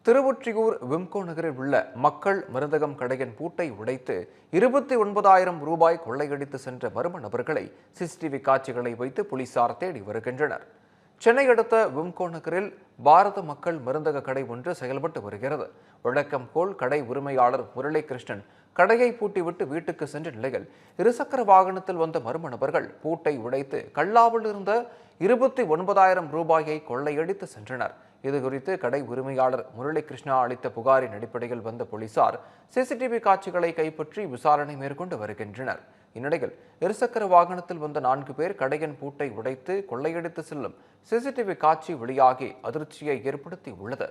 திருவொற்றியூர் விம்கோ நகரில் உள்ள மக்கள் மருந்தகம் கடையின் பூட்டை உடைத்து 29,000 ரூபாய் கொள்ளையடித்து சென்ற மர்ம நபர்களை சிசிடிவி காட்சிகளை வைத்து போலீசார் தேடி வருகின்றனர். சென்னை அடுத்த விம்கோ நகரில் பாரத மக்கள் மருந்தக கடை ஒன்று செயல்பட்டு வருகிறது. வழக்கம் போல் கடை உரிமையாளர் முரளிகிருஷ்ணன் கடையை பூட்டிவிட்டு வீட்டுக்கு சென்ற நிலையில் இருசக்கர வாகனத்தில் வந்த மர்ம நபர்கள் பூட்டை உடைத்து கல்லாவில் இருந்த 29,000 ரூபாயை கொள்ளையடித்து சென்றனர். இதுகுறித்து கடை உரிமையாளர் முரளிகிருஷ்ணா அளித்த புகாரின் அடிப்படையில் வந்த போலீசார் சிசிடிவி காட்சிகளை கைப்பற்றி விசாரணை மேற்கொண்டு வருகின்றனர். இந்நிலையில் இருசக்கர வாகனத்தில் வந்த 4 பேர் கடையின் பூட்டை உடைத்து கொள்ளையடித்து செல்லும் சிசிடிவி காட்சி வெளியாகி அதிர்ச்சியை ஏற்படுத்தி உள்ளது.